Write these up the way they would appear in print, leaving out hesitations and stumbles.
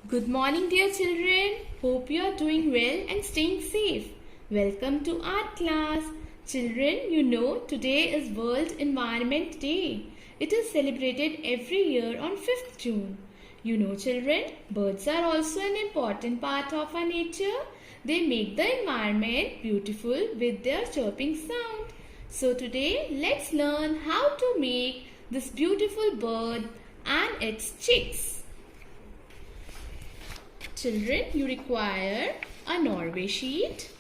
Good morning, dear children. Hope you are doing well and staying safe. Welcome to art class. Children, you know today is World Environment Day. It is celebrated every year on 5th June. You know, children, birds are also an important part of our nature. They make the environment beautiful with their chirping sound. So today, let's learn how to make this beautiful bird and its chicks. Children, you require a Norway sheet.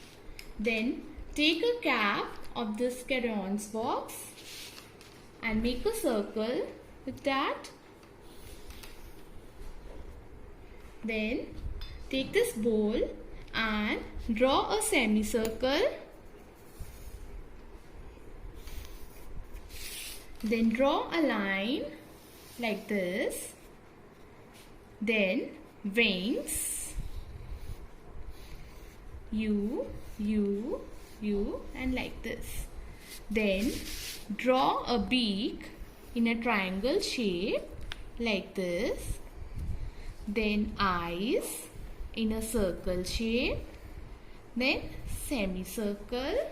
Then take a cap of this crayons box and make a circle with that. Then take this bowl and draw a semicircle. Then draw a line like this. Then wings, you, and like this. Then draw a beak in a triangle shape like this. Then eyes in a circle shape. Then semicircle.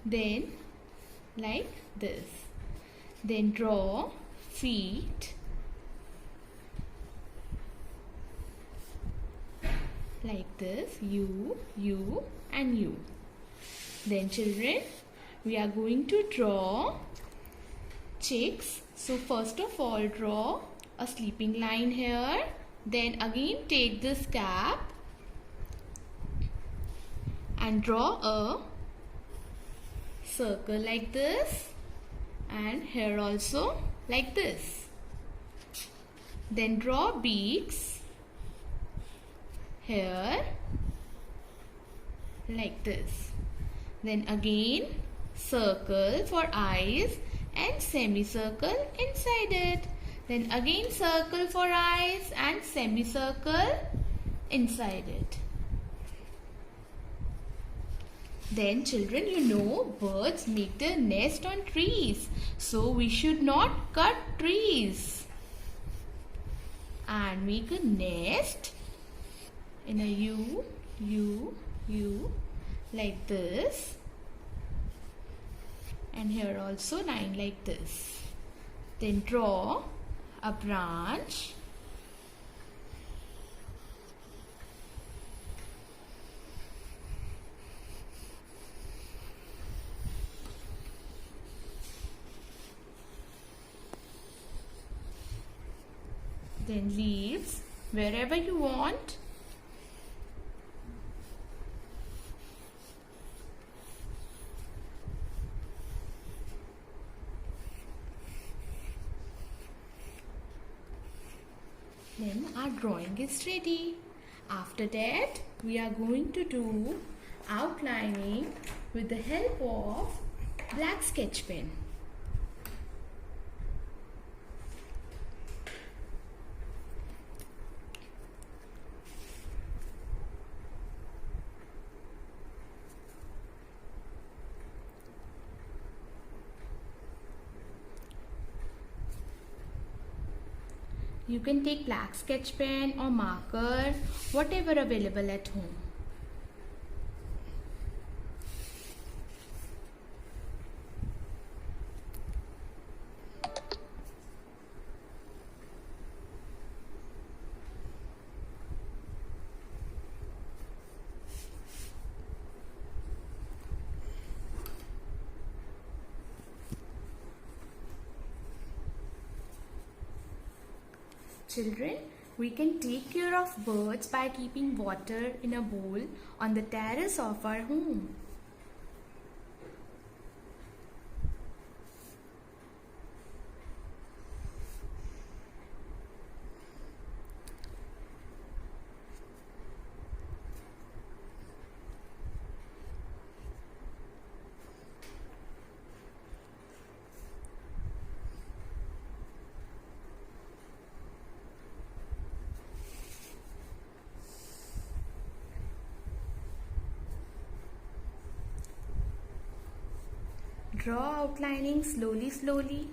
Then like this. Then draw feet like this, you, and you. Then children, we are going to draw chicks. So first of all, draw a sleeping line here. Then again take this cap and draw a circle like this, and here also like this. Then draw beaks here like this. Then again circle for eyes and semicircle inside it. Then again circle for eyes and semicircle inside it. Then children, you know birds make their nest on trees. So we should not cut trees and make a nest in a U like this, and here also line like this. Then draw a branch then leaves wherever you want. Then our drawing is ready. After that, we are going to do outlining with the help of black sketch pen. You can take black sketch pen or marker, whatever available at home. Children, we can take care of birds by keeping water in a bowl on the terrace of our home. Draw outlining slowly.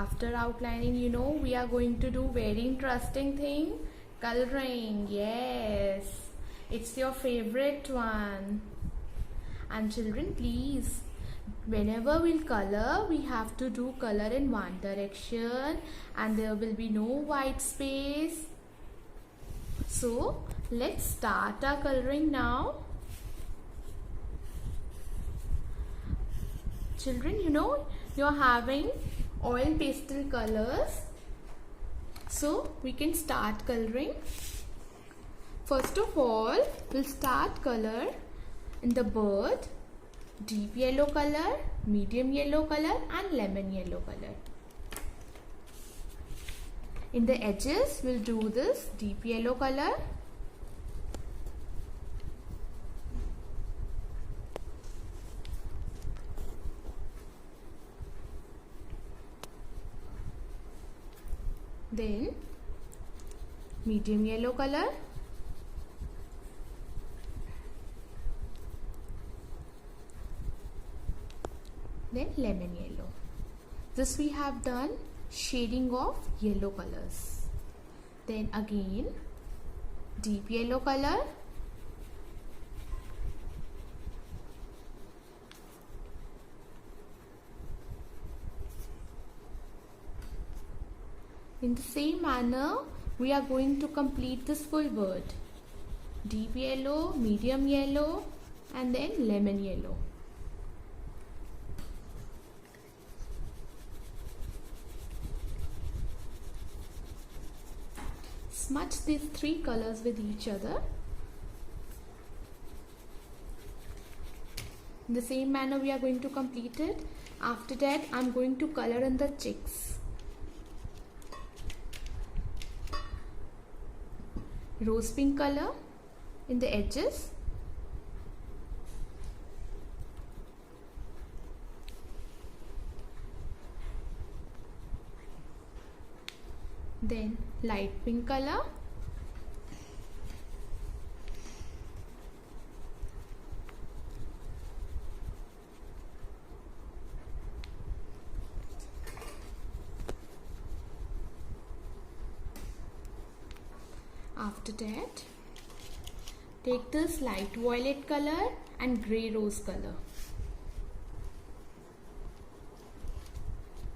After outlining, you know, we are going to do very interesting thing, coloring. Yes, it's your favorite one. And children, please, whenever we'll color, we have to do color in one direction and there will be no white space. So let's start our coloring now. Children, you know, you're having oil pastel colors, so we can start coloring. First of all, we'll start color in the bird, deep yellow color, medium yellow color and lemon yellow color. In the edges, we'll do this deep yellow color, then medium yellow color, then lemon yellow. This we have done shading of yellow colors. Then again deep yellow color, in the same manner we are going to complete this full bird. Deep yellow, medium yellow and then lemon yellow. Smudge these three colors with each other. In the same manner we are going to complete it. After that I am going to color in the chicks. Rose pink color in the edges, then light pink color, after that take this light violet color and grey rose color.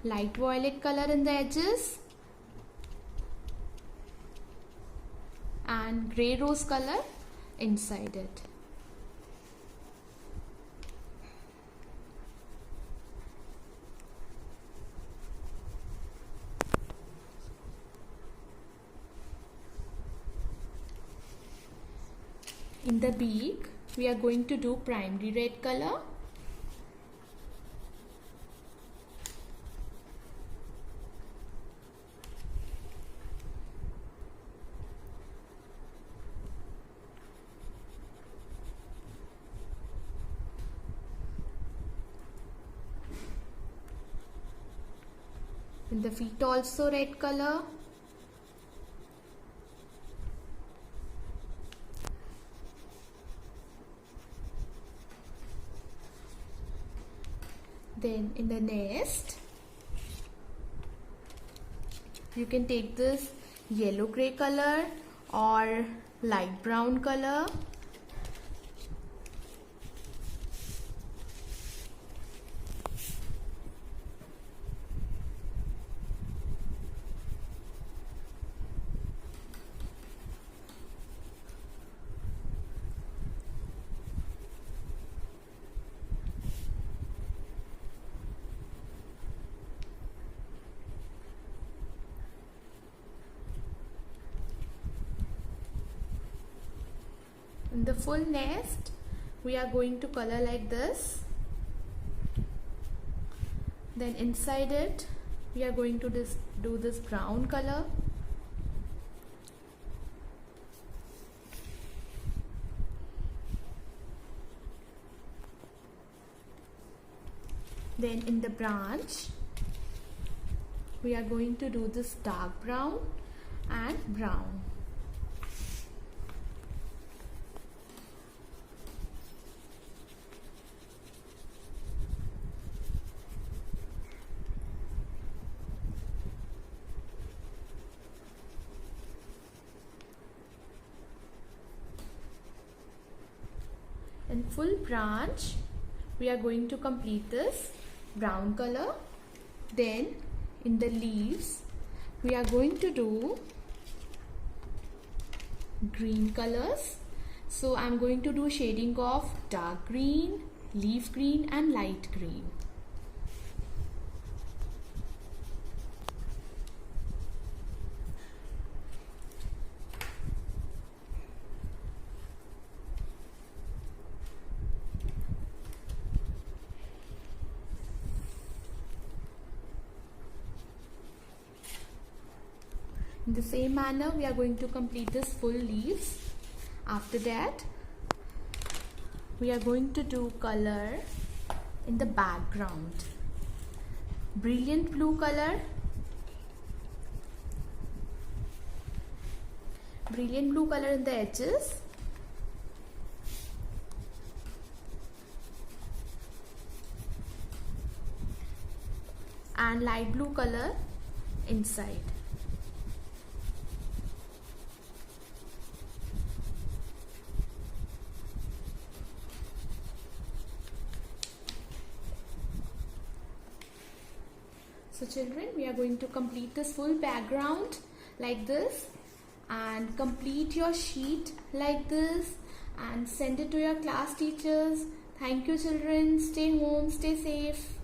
Light violet color in the edges and grey rose color inside it. In the beak, we are going to do primary red color. In the feet also red color. Then in the nest, you can take this yellow gray color or light brown color. In the full nest, we are going to color like this. Then inside it, we are going to do this brown color. Then in the branch, we are going to do this dark brown and brown. in full branch we are going to complete this brown color. Then in the leaves we are going to do green colors. So I'm going to do shading of dark green, leaf green and light green. In the same manner we are going to complete this full leaves. After that we are going to do color in the background. Brilliant blue color, brilliant blue color in the edges, and light blue color inside. So children, we are going to complete this full background like this and complete your sheet like this and send it to your class teachers. Thank you children. Stay home, stay safe.